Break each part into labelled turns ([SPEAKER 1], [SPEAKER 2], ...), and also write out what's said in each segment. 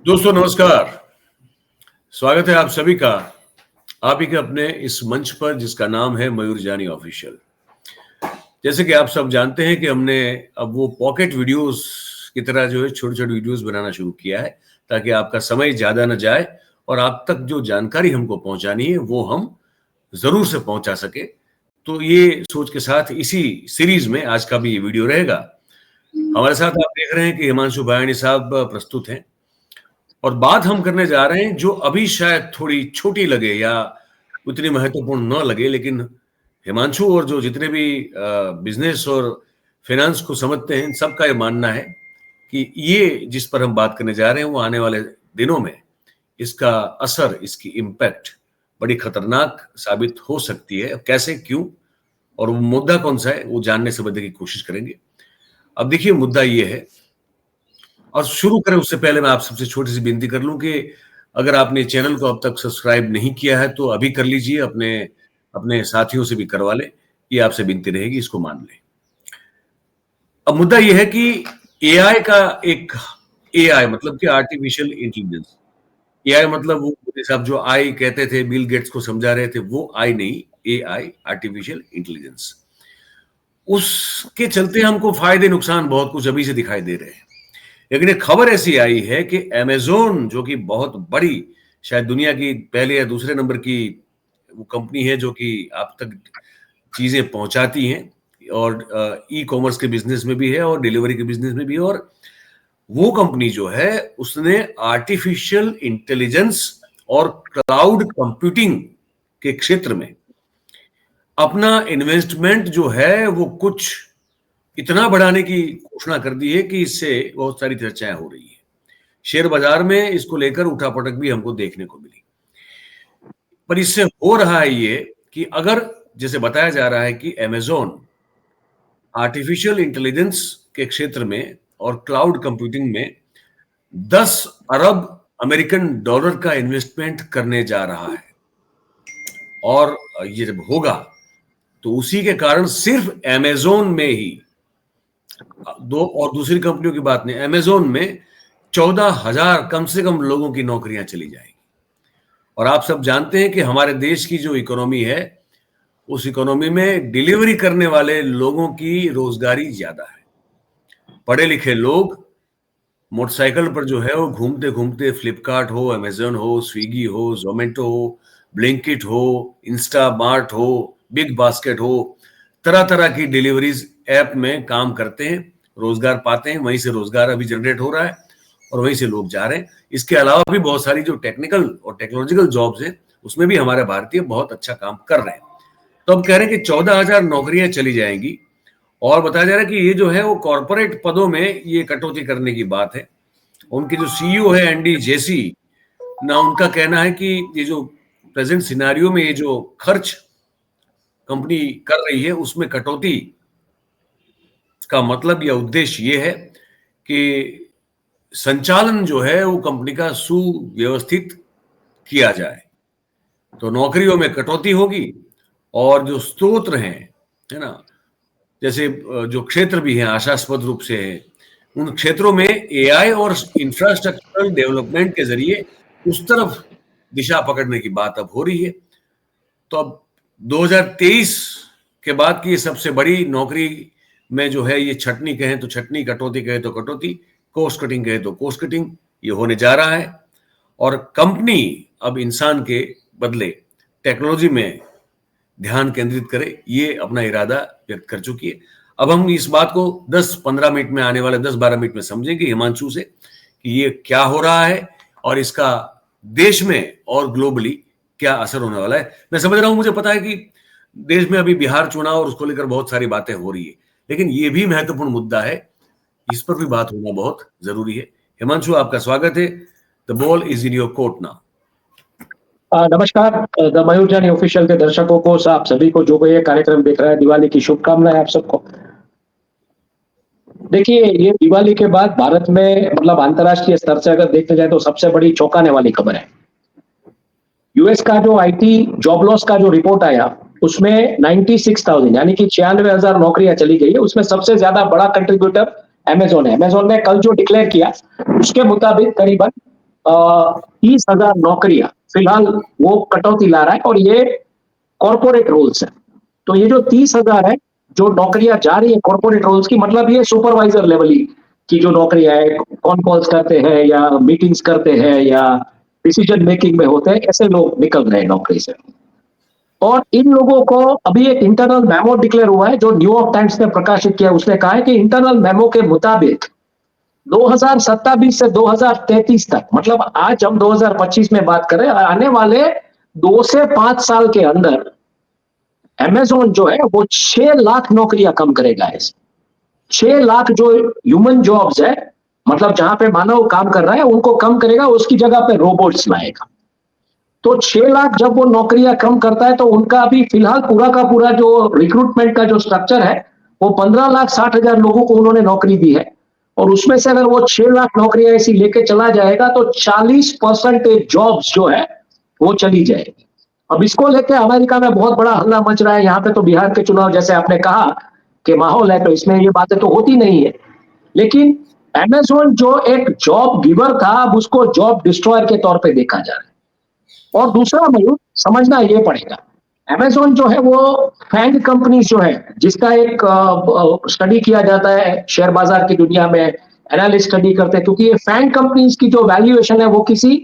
[SPEAKER 1] दोस्तों नमस्कार। स्वागत है आप सभी का आप ही के अपने इस मंच पर जिसका नाम है मयूर जानी ऑफिशियल। जैसे कि आप सब जानते हैं कि हमने अब वो पॉकेट वीडियोस की तरह जो है छोटे छोटे वीडियोस बनाना शुरू किया है ताकि आपका समय ज्यादा न जाए और आप तक जो जानकारी हमको पहुंचानी है वो हम जरूर से पहुंचा सके। तो ये सोच के साथ इसी सीरीज में आज का भी ये वीडियो रहेगा। हमारे साथ आप देख रहे हैं कि हिमांशु भायानी साहब प्रस्तुत हैं और बात हम करने जा रहे हैं जो अभी शायद थोड़ी छोटी लगे या उतनी महत्वपूर्ण न लगे, लेकिन हिमांशु और जो जितने भी बिजनेस और फाइनेंस को समझते हैं सबका ये मानना है कि ये जिस पर हम बात करने जा रहे हैं वो आने वाले दिनों में इसका असर, इसकी इम्पैक्ट बड़ी खतरनाक साबित हो सकती है। कैसे, क्यों और वो मुद्दा कौन सा है वो जानने समझने की कोशिश करेंगे। अब देखिए मुद्दा ये है, और शुरू करें उससे पहले मैं आप सबसे छोटी सी विनती कर लूं कि अगर आपने चैनल को अब तक सब्सक्राइब नहीं किया है तो अभी कर लीजिए, अपने अपने साथियों से भी करवा लें। ये आपसे विनती रहेगी, इसको मान लें। अब मुद्दा यह है कि एआई का एक एआई मतलब कि आर्टिफिशियल इंटेलिजेंस। एआई मतलब वो साहब जो आई कहते थे, बिल गेट्स को समझा रहे थे, वो आई नहीं, एआई आर्टिफिशियल इंटेलिजेंस। उसके चलते हमको फायदे नुकसान बहुत कुछ अभी से दिखाई दे रहे हैं। लेकिन एक खबर ऐसी आई है कि अमेज़न जो कि बहुत बड़ी, शायद दुनिया की पहले या दूसरे नंबर की वो कंपनी है जो कि आप तक चीजें पहुंचाती हैं और ई कॉमर्स के बिजनेस में भी है और डिलीवरी के बिजनेस में भी है। और वो कंपनी जो है उसने आर्टिफिशियल इंटेलिजेंस और क्लाउड कंप्यूटिंग के क्षेत्र में अपना इन्वेस्टमेंट जो है वो कुछ इतना बढ़ाने की घोषणा कर दी है कि इससे बहुत सारी चर्चाएं हो रही है। शेयर बाजार में इसको लेकर उठापटक भी हमको देखने को मिली। पर इससे हो रहा है ये कि अगर जैसे बताया जा रहा है कि अमेज़न आर्टिफिशियल इंटेलिजेंस के क्षेत्र में और क्लाउड कंप्यूटिंग में 10 अरब अमेरिकन डॉलर का इन्वेस्टमेंट करने जा रहा है, और ये जब होगा तो उसी के कारण सिर्फ अमेज़न में ही दो, और दूसरी कंपनियों की बात नहीं, अमेज़न में 14,000 कम से कम लोगों की नौकरियां चली जाएंगी। और आप सब जानते हैं कि हमारे देश की जो इकोनॉमी है उस इकोनॉमी में डिलीवरी करने वाले लोगों की रोजगारी ज्यादा है। पढ़े लिखे लोग मोटरसाइकिल पर जो है वो घूमते घूमते, फ्लिपकार्ट हो, अमेज़न हो, स्विगी हो, जोमेटो हो, ब्लिंकिट हो, इंस्टामार्ट हो, बिग बास्केट हो, तरह तरह की डिलीवरीज ऐप में काम करते हैं, रोजगार पाते हैं। वहीं से रोजगार अभी जनरेट हो रहा है और वहीं से लोग जा रहे हैं। इसके अलावा भी बहुत सारी जो टेक्निकल और टेक्नोलॉजिकल जॉब्स हैं उसमें भी हमारे भारतीय बहुत अच्छा काम कर रहे हैं। तो हम कह रहे हैं कि 14,000 नौकरियां चली जाएंगी। और बताया जा रहा है कि ये जो है वो कॉर्पोरेट पदों में ये कटौती करने की बात है। उनके जो सीईओ है एंडी जेसी ना, उनका कहना है कि ये जो प्रेजेंट सिनारियो में ये जो खर्च कंपनी कर रही है उसमें कटौती का मतलब या उद्देश्य ये है कि संचालन जो है वो कंपनी का सुव्यवस्थित किया जाए। तो नौकरियों में कटौती होगी और जो स्रोत हैं, है ना, जैसे जो क्षेत्र भी हैं आशास्पद रूप से है, उन क्षेत्रों में एआई और इंफ्रास्ट्रक्चरल डेवलपमेंट के जरिए उस तरफ दिशा पकड़ने की बात अब हो रही है। तो अब 2023 के बाद की सबसे बड़ी नौकरी में जो है ये छटनी कहें तो छटनी, कटौती कहें तो कटौती, कोस्ट कटिंग कहें तो कोस्ट कटिंग, ये होने जा रहा है। और कंपनी अब इंसान के बदले टेक्नोलॉजी में ध्यान केंद्रित करे, ये अपना इरादा व्यक्त कर चुकी है। अब हम इस बात को 10-15 मिनट में, आने वाले 10-12 मिनट में समझेंगे हिमांशु से कि ये क्या हो रहा है और इसका देश में और ग्लोबली क्या असर होने वाला है। मैं समझ रहा हूं, मुझे पता है कि देश में अभी बिहार चुनाव और उसको लेकर बहुत सारी बातें हो रही है, लेकिन ये भी महत्वपूर्ण मुद्दा है, इस पर भी बात होना बहुत जरूरी है। हिमांशु, आपका स्वागत है। The ball is in your court now.
[SPEAKER 2] नमस्कार द मयूर जानी ऑफिशियल के दर्शकों को, आप सभी को जो भी ये कार्यक्रम देख रहा है, दिवाली की शुभकामनाएं आप सबको। देखिए, ये दिवाली के बाद भारत में मतलब अंतर्राष्ट्रीय स्तर से अगर देखते जाए तो सबसे बड़ी चौंकाने वाली खबर है। यूएस का जो आईटी जॉब लॉस का जो रिपोर्ट आया उसमें 96,000 यानी कि 96,000 नौकरियां चली गई है। उसमें सबसे ज्यादा बड़ा कंट्रीब्यूटर अमेज़न है। अमेज़न ने कल जो डिक्लेयर किया उसके मुताबिक करीबन 30,000 नौकरियां फिलहाल वो कटौती ला रहा है, और ये कॉर्पोरेट रोल्स है। तो ये जो 30,000 है जो नौकरियां जा रही है कॉर्पोरेट रोल्स की, मतलब ये सुपरवाइजर लेवल की जो नौकरियां है, कौन कॉल्स करते हैं या मीटिंग्स करते हैं या डिसीजन मेकिंग में होते हैं, ऐसे लोग निकल रहे हैं नौकरी से। और इन लोगों को अभी एक इंटरनल मेमो डिक्लेयर हुआ है जो न्यूयॉर्क टाइम्स ने प्रकाशित किया। उसने कहा है कि इंटरनल मेमो के मुताबिक 2027 से 2033 तक, मतलब आज हम 2025 में बात करें, आने वाले 2 से 5 साल के अंदर अमेजोन जो है वो 6 लाख नौकरियां कम करेगा। इस 6 लाख जो ह्यूमन जॉब्स है, मतलब जहां पे मानव काम कर रहा है, उनको कम करेगा, उसकी जगह पे रोबोट्स लाएगा। तो 6 लाख जब वो नौकरियां कम करता है तो उनका अभी फिलहाल पूरा का पूरा जो रिक्रूटमेंट का जो स्ट्रक्चर है वो 15,60,000 लोगों को उन्होंने नौकरी दी है। और उसमें से अगर वो 6 लाख नौकरियां ऐसी लेके चला जाएगा तो 40% जॉब्स जो है वो चली जाएगी। अब इसको लेके अमेरिका में बहुत बड़ा हल्ला मच रहा है। यहाँ पे तो बिहार के चुनाव जैसे आपने कहा कि माहौल है, तो इसमें ये बातें तो होती नहीं है। लेकिन अमेजोन जो एक जॉब गिवर था, अब उसको जॉब डिस्ट्रॉयर के तौर पे देखा जा रहा है। और दूसरा मयूर समझना ये पड़ेगा, अमेजोन जो है वो फैंग कंपनी जो है, जिसका एक स्टडी किया जाता है शेयर बाजार की दुनिया में, एनालिस्ट स्टडी करते हैं, क्योंकि ये फैंग कंपनीज की जो वैल्यूएशन है वो किसी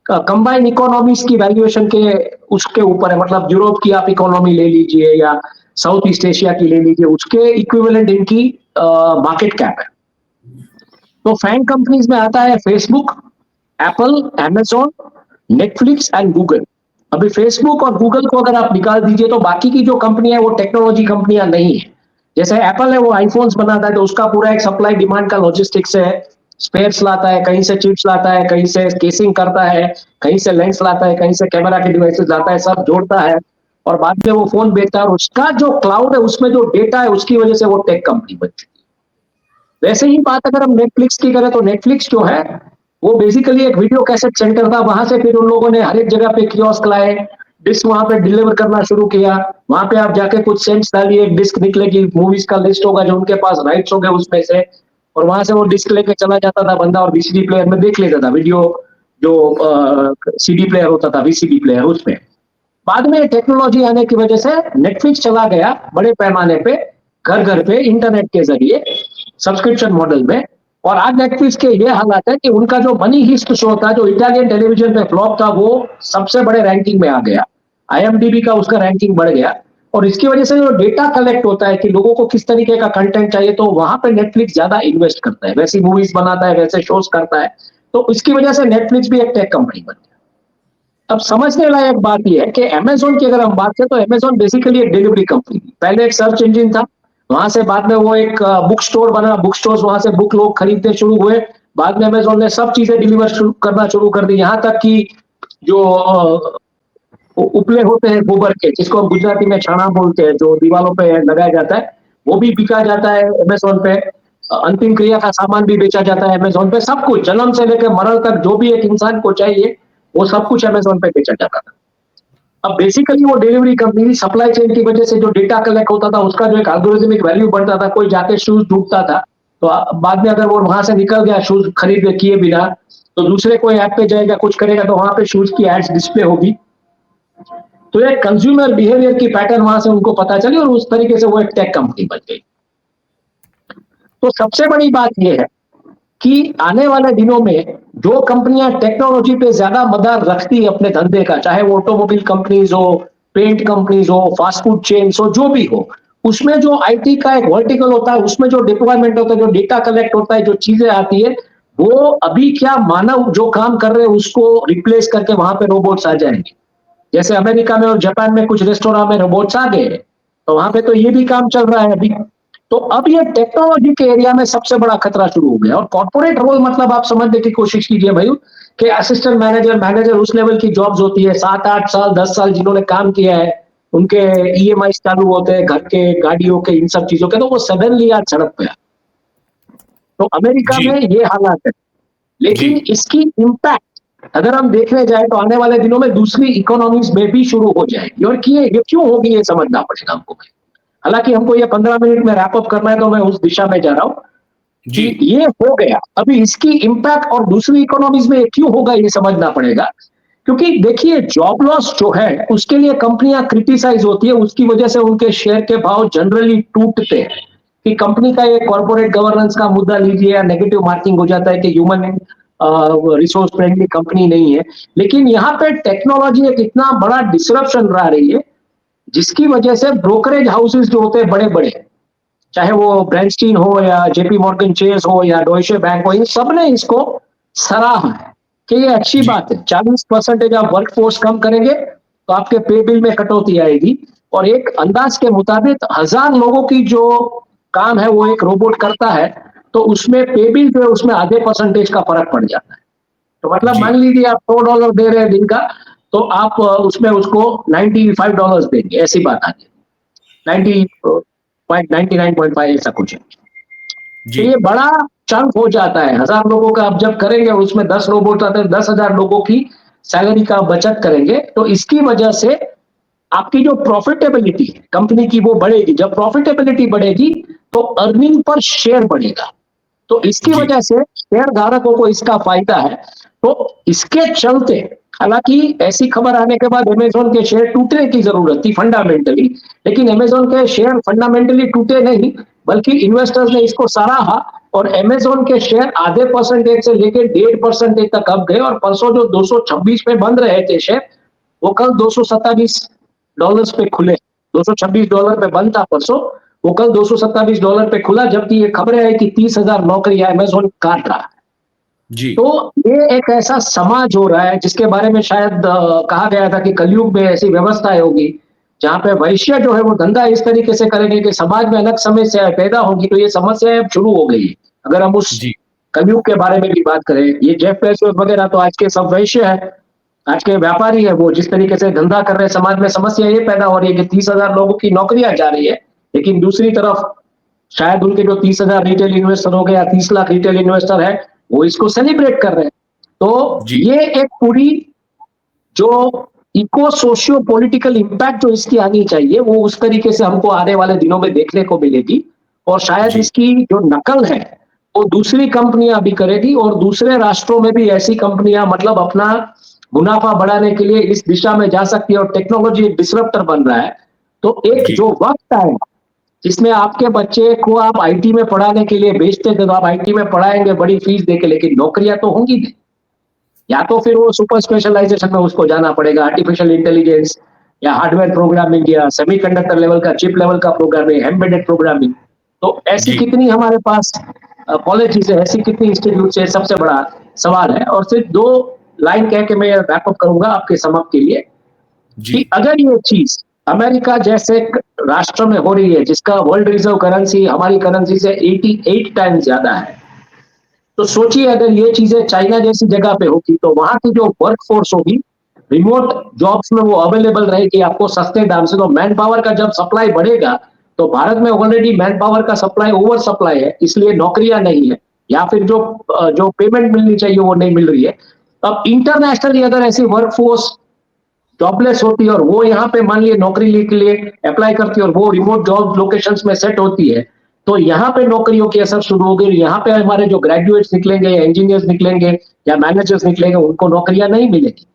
[SPEAKER 2] कंबाइंड इकोनॉमीज की वैल्यूएशन के उसके ऊपर है। मतलब यूरोप की आप इकोनॉमी ले लीजिए या साउथ ईस्ट एशिया की ले लीजिए, उसके इक्विवेलेंट इनकी मार्केट कैप है। तो फैंग कंपनीज में आता है Facebook, Apple, Amazon, Netflix and Google. अभी फेसबुक और गूगल को अगर आप निकाल दीजिए तो बाकी की जो कंपनियां है वो टेक्नोलॉजी कंपनियां नहीं है। जैसे एप्पल है वो आईफोन्स बनाता है, तो उसका पूरा एक सप्लाई डिमांड का लॉजिस्टिक्स है, स्पेयर्स लाता है, कहीं से चिप्स लाता है, कहीं से केसिंग करता है, कहीं से लेंस लाता है, कहीं से कैमरा के डिवाइसेस लाता है, सब जोड़ता है और बाद में वो फोन बेचता है। और उसका जो क्लाउड है उसमें जो डेटा है उसकी वजह से वो टेक कंपनी बन चुकी है। वैसे ही बात अगर हम नेटफ्लिक्स की करें तो नेटफ्लिक्स जो है वो बेसिकली एक वीडियो कैसेट सेंटर था। वहां से फिर उन लोगों ने हर एक जगह पे कियोस्क लाए, डिस्क वहां पे डिलीवर करना शुरू किया। वहां पे आप जाके कुछ सेंट्स डालिए, एक डिस्क निकलेगी, मूवीज का लिस्ट होगा जो उनके पास राइट्स हो गए उसमें से, और वहां से वो डिस्क लेके चला जाता था बंदा और वीसीडी प्लेयर में देख लेता था वीडियो, जो सीडी प्लेयर होता था, वीसीडी प्लेयर उसमें। बाद में टेक्नोलॉजी आने की वजह से नेटफ्लिक्स चला गया बड़े पैमाने पे, घर घर पे इंटरनेट के जरिए सब्सक्रिप्शन मॉडल में। और आज नेटफ्लिक्स के ये हालात है कि उनका जो मनी हिस्ट शो था, जो इटालियन टेलीविजन पे फ्लॉप था, वो सबसे बड़े रैंकिंग में आ गया। आईएमडीबी का उसका रैंकिंग बढ़ गया। और इसकी वजह से जो डेटा कलेक्ट होता है कि लोगों को किस तरीके का कंटेंट चाहिए, तो वहां पे नेटफ्लिक्स ज्यादा इन्वेस्ट करता है, वैसी मूवीज बनाता है, वैसे शोज करता है। तो इसकी वजह से नेटफ्लिक्स भी एक टेक कंपनी बन गया। अब समझने लायक बात यह है कि अमेजोन की अगर हम बात करें तो अमेजोन बेसिकली एक डिलीवरी कंपनी थी। पहले एक सर्च इंजन था, वहां से बाद में वो एक बुक स्टोर बना, बुक स्टोर वहां से बुक लोग खरीदने शुरू हुए। बाद में अमेजोन ने सब चीजें डिलीवर करना शुरू कर दी, यहाँ तक कि जो उपले होते हैं गोबर के, जिसको हम गुजराती में छाना बोलते हैं, जो दीवारों पे लगाया जाता है, वो भी बिका जाता है अमेजोन पे। अंतिम क्रिया का सामान भी बेचा जाता है अमेजोन पे। सब कुछ जन्म से लेकर मरण तक जो भी एक इंसान को चाहिए वो सब कुछ अमेजोन पे बेचा जाता था। अब बेसिकली वो डिलीवरी कंपनी, सप्लाई चेन की वजह से जो डेटा कलेक्ट होता था उसका जो एक एल्गोरिथमिक वैल्यू बढ़ता था। कोई जाके शूज ढूंढता था तो बाद में अगर वो वहां से निकल गया शूज खरीद किए बिना, तो दूसरे कोई ऐप पे जाएगा, कुछ करेगा, तो वहां पे शूज की एड्स डिस्प्ले होगी। तो एक कंज्यूमर बिहेवियर की पैटर्न वहां से उनको पता चली और उस तरीके से वो एक टेक कंपनी बन गई। तो सबसे बड़ी बात यह है कि आने वाले दिनों में जो कंपनियां टेक्नोलॉजी पे ज्यादा मदार रखती है अपने धंधे का, चाहे वो ऑटोमोबाइल कंपनीज हो, पेंट कंपनीज हो, फास्ट फूड चेन्स हो, जो भी हो, उसमें जो आईटी का एक वर्टिकल होता है, उसमें जो डिप्लॉयमेंट होता है, जो डेटा कलेक्ट होता है, जो चीजें आती है, वो अभी क्या मानव जो काम कर रहे हैं उसको रिप्लेस करके वहां पे रोबोट्स आ जाएंगे। जैसे अमेरिका में और जापान में कुछ रेस्टोरेंट में रोबोट्स आ गए, तो वहां पे तो ये भी काम चल रहा है अभी। तो अब ये टेक्नोलॉजी के एरिया में सबसे बड़ा खतरा शुरू हो गया। और कॉर्पोरेट रोल मतलब आप समझने की कोशिश कीजिए भाई, कि असिस्टेंट मैनेजर, मैनेजर उस लेवल की जॉब्स होती है, 7-8 साल 10 साल जिन्होंने काम किया है, उनके ईएमआई चालू होते हैं घर के, गाड़ियों के, इन सब चीजों के, तो वो सडनली आज सड़क पे। तो अमेरिका
[SPEAKER 1] जी
[SPEAKER 2] में ये हालात है।
[SPEAKER 1] जी।
[SPEAKER 2] लेकिन इसकी इम्पैक्ट अगर हम देखने जाए तो आने वाले दिनों में दूसरी इकोनॉमीज में भी शुरू हो जाएगी। और कि ये क्यों होगी ये समझना पड़ेगा हमको। हालांकि हमको ये 15 मिनट में रैप अप करना है, तो मैं उस दिशा में जा रहा हूं। कि
[SPEAKER 1] जी
[SPEAKER 2] ये हो गया, अभी इसकी इम्पैक्ट और दूसरी इकोनॉमीज में क्यों होगा ये समझना पड़ेगा। क्योंकि देखिए जॉब लॉस जो है उसके लिए कंपनियां क्रिटिसाइज होती है, उसकी वजह से उनके शेयर के भाव जनरली टूटते हैं कि कंपनी का ये कॉर्पोरेट गवर्नेंस का मुद्दा लीजिए या नेगेटिव मार्किंग हो जाता है कि ह्यूमन रिसोर्स फ्रेंडली कंपनी नहीं है। लेकिन यहाँ पे टेक्नोलॉजी एक इतना बड़ा डिसरप्शन ला रही है जिसकी वजह से ब्रोकरेज हाउसेस जो होते हैं बड़े बड़े, चाहे वो ब्रैंडस्टीन हो या जेपी मॉर्गन चेस हो या डॉयशे बैंक हो, इन सब ने इसको सराहा है कि ये अच्छी
[SPEAKER 1] जी
[SPEAKER 2] बात है। 40% आप वर्क फोर्स कम करेंगे तो आपके पे बिल में कटौती आएगी, और एक अंदाज के मुताबिक 1,000 लोगों की जो काम है वो एक रोबोट करता है, तो उसमें पे बिल जो है उसमें आधे परसेंटेज का फर्क पड़ जाता है। तो मतलब
[SPEAKER 1] जी
[SPEAKER 2] मान लीजिए आप $100 दे रहे हैं दिन का, तो आप उसमें उसको $95 देंगे, ऐसी बात आ गई। 99.5 ऐसा कुछ है। तो
[SPEAKER 1] जी
[SPEAKER 2] ये बड़ा चंक हो जाता है। 1,000 लोगों का आप जब करेंगे और उसमें 10 रोबोट आते हैं, 10,000 लोगों की सैलरी का बचत करेंगे, तो इसकी वजह से आपकी जो प्रॉफिटेबिलिटी कंपनी की वो बढ़ेगी। जब प्रॉफिटेबिलिटी बढ़ेगी तो अर्निंग पर शेयर बढ़ेगा, तो इसकी
[SPEAKER 1] जी
[SPEAKER 2] वजह से शेयर धारकों को इसका फायदा है। तो इसके चलते हालांकि ऐसी खबर आने के बाद अमेजोन के शेयर टूटने की जरूरत थी फंडामेंटली, लेकिन अमेजोन के शेयर फंडामेंटली टूटे नहीं, बल्कि इन्वेस्टर्स ने इसको सराहा और अमेजोन के शेयर आधे परसेंटेज से लेकर 1.5% तक अब गए, और परसों जो 226 पे बंद रहे थे शेयर, वो कल $227 पे खुले। $226 पे बंद था परसों, वो कल $227 पे खुला, जबकि ये खबरें आई कि 30,000 नौकरियां अमेजोन काट रहा है।
[SPEAKER 1] जी
[SPEAKER 2] तो ये एक ऐसा समाज हो रहा है जिसके बारे में शायद कहा गया था कि कलयुग में ऐसी व्यवस्थाएं होगी जहां पे वैश्य जो है वो धंधा इस तरीके से करेंगे कि समाज में अलग समस्याएं पैदा होगी। तो ये समस्याएं अब शुरू हो गई है। अगर हम उस
[SPEAKER 1] जी
[SPEAKER 2] कलयुग के बारे में भी बात करें, ये जेफ बेजोस वगैरह तो आज के सब वैश्य है, आज के व्यापारी है। वो जिस तरीके से धंधा कर रहे हैं, समाज में समस्या ये पैदा हो रही है कि 30,000 लोगों की नौकरियां जा रही है, लेकिन दूसरी तरफ शायद उनके जो 30,000 रिटेल इन्वेस्टर हो गए या 30 लाख रिटेल इन्वेस्टर है, वो इसको सेलिब्रेट कर रहे हैं। तो
[SPEAKER 1] जी
[SPEAKER 2] ये एक पूरी जो इको सोशियो पॉलिटिकल इम्पैक्ट जो इसकी आनी चाहिए वो उस तरीके से हमको आने वाले दिनों में देखने को मिलेगी। और शायद
[SPEAKER 1] जी
[SPEAKER 2] इसकी जो नकल है वो दूसरी कंपनियां भी करेगी, और दूसरे राष्ट्रों में भी ऐसी कंपनियां मतलब अपना मुनाफा बढ़ाने के लिए इस दिशा में जा सकती है, और टेक्नोलॉजी एक डिसरप्टर बन रहा है। तो एक
[SPEAKER 1] जी
[SPEAKER 2] जो वक्त आएगा जिसमें आपके बच्चे को आप आईटी में पढ़ाने के लिए भेजते थे, तो आप आईटी में पढ़ाएंगे बड़ी फीस देके, लेकिन नौकरियां तो होंगी नहीं। या तो फिर वो सुपर स्पेशलाइजेशन में उसको जाना पड़ेगा, आर्टिफिशियल इंटेलिजेंस या हार्डवेयर प्रोग्रामिंग या सेमीकंडक्टर लेवल का, चिप लेवल का प्रोग्रामिंग, एम्बेडेड प्रोग्रामिंग। तो ऐसी
[SPEAKER 1] जी
[SPEAKER 2] कितनी हमारे पास कॉलेजेस है, ऐसी कितनी इंस्टीट्यूट है, सबसे बड़ा सवाल है। और सिर्फ दो लाइन कह के मैं रैपअप करूंगा आपके समअप के लिए,
[SPEAKER 1] जी
[SPEAKER 2] कि अगर ये चीज अमेरिका जैसे राष्ट्र में हो रही है जिसका वर्ल्ड रिजर्व करेंसी हमारी करेंसी से 88 टाइम्स ज्यादा है, तो सोचिए अगर ये चीजें चाइना जैसी जगह पे होगी तो वहां की जो वर्क फोर्स होगी रिमोट जॉब्स में वो अवेलेबल रहेगी आपको सस्ते दाम से। तो मैन पावर का जब सप्लाई बढ़ेगा, तो भारत में ऑलरेडी मैन पावर का सप्लाई ओवर सप्लाई है, इसलिए नौकरियां नहीं है, या फिर जो जो पेमेंट मिलनी चाहिए वो नहीं मिल रही है। अब इंटरनेशनली अगर ऐसी वर्क फोर्स जॉबलेस होती है और वो यहाँ पे मान लिए नौकरी के लिए अप्लाई करती है और वो रिमोट जॉब लोकेशंस में सेट होती है, तो यहाँ पे नौकरियों की असर शुरू हो गई। यहाँ पे हमारे जो ग्रेजुएट्स निकलेंगे या इंजीनियर्स निकलेंगे या मैनेजर्स निकलेंगे, उनको नौकरियां नहीं मिलेगी।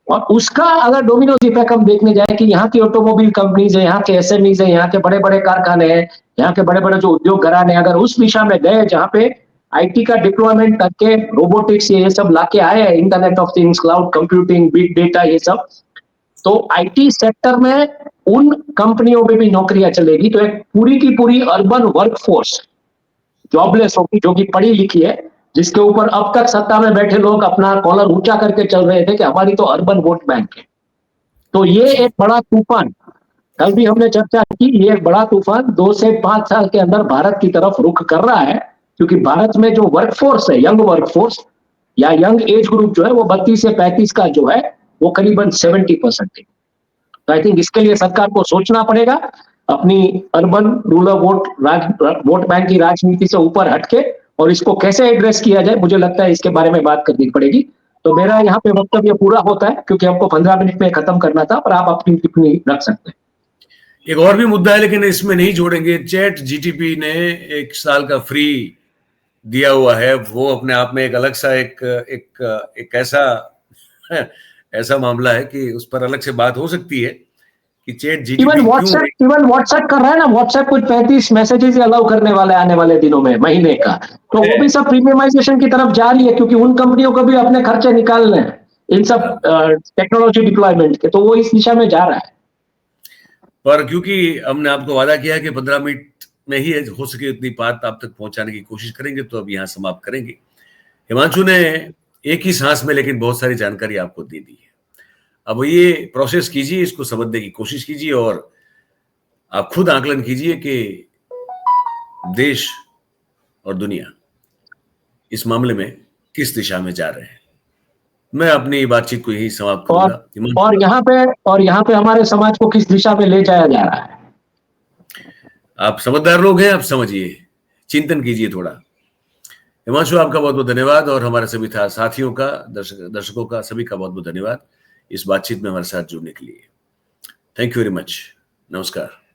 [SPEAKER 2] और उसका अगर डोमिनोज इफेक्ट हम देखने जाए कि यहाँ की ऑटोमोबाइल कंपनीज है, यहाँ के एसएमईज है, यहाँ के बड़े बड़े कारखाने हैं, यहाँ के बड़े बड़े जो उद्योग घराने, अगर उस दिशा में गए जहाँ पे आईटी का डिप्लॉयमेंट करके रोबोटिक्स ये सब लाके आए हैं, internet of things, cloud computing, big data, ये सब, तो आईटी सेक्टर में उन कंपनियों में भी नौकरियां चलेगी। तो एक पूरी की पूरी अर्बन वर्कफोर्स जॉबलेस होगी जो कि पढ़ी लिखी है, जिसके ऊपर अब तक सत्ता में बैठे लोग अपना कॉलर ऊंचा करके चल रहे थे कि हमारी तो अर्बन वोट बैंक है। तो ये
[SPEAKER 1] जी
[SPEAKER 2] एक बड़ा तूफान, कल भी हमने चर्चा की, ये एक बड़ा तूफान 2 से 5 साल के अंदर भारत की तरफ रुख कर रहा है। क्योंकि भारत में जो वर्कफोर्स है, यंग वर्कफोर्स या यंग एज ग्रुप जो है वो 32 से 35 का जो है वो करीबन 70% है। तो आई थिंक इसके लिए सरकार को सोचना पड़ेगा, अपनी अर्बन रूरल वोट बैंक की राजनीति से ऊपर हटके, और इसको कैसे एड्रेस किया जाए मुझे लगता है इसके बारे में बात करनी पड़ेगी। तो मेरा यहाँ पे वक्तव्य पूरा होता है क्योंकि हमको 15 मिनट में खत्म करना था, पर आप अपनी टिप्पणी रख सकते हैं।
[SPEAKER 1] एक और भी मुद्दा है लेकिन इसमें नहीं जोड़ेंगे। चैट जीटीपी ने 1 साल का फ्री दिया हुआ है वो अपने आप में एक अलग सा एक ऐसा ऐसा मामला है कि उस पर अलग से बात हो सकती है कि चैट जीपीटी
[SPEAKER 2] इवन व्हाट्सएप कर रहा है ना, व्हाट्सएप कुछ 35 मैसेजेस अलाउ करने वाले आने वाले दिनों में, महीने का, तो वो भी सब प्रीमियमाइजेशन की तरफ जा रही है, क्योंकि उन कंपनियों को भी अपने खर्चे निकालने हैं इन सब टेक्नोलॉजी डिप्लॉयमेंट के, तो वो इस दिशा में जा रहा है।
[SPEAKER 1] पर क्योंकि हमने आपको वादा किया कि 15 मिनट में ही हो सके उतनी बात आप तक पहुंचाने की कोशिश करेंगे, तो अब यहाँ समाप्त करेंगे। हिमांशु ने एक ही सांस में लेकिन बहुत सारी जानकारी आपको दे दी है। अब ये प्रोसेस कीजिए, इसको समझने की कोशिश कीजिए और आप खुद आकलन कीजिए कि देश और दुनिया इस मामले में किस दिशा में जा रहे हैं। मैं अपनी बातचीत को यही समाप्त करूंगा।
[SPEAKER 2] और यहाँ पे हमारे समाज को किस दिशा में ले जाया जा रहा है।
[SPEAKER 1] आप समझदार लोग हैं, आप समझिए, चिंतन कीजिए थोड़ा। हिमांशु, आपका बहुत बहुत धन्यवाद और हमारे सभी साथियों का, दर्शकों का, सभी का बहुत बहुत धन्यवाद इस बातचीत में हमारे साथ जुड़ने के लिए। Thank you very much. नमस्कार।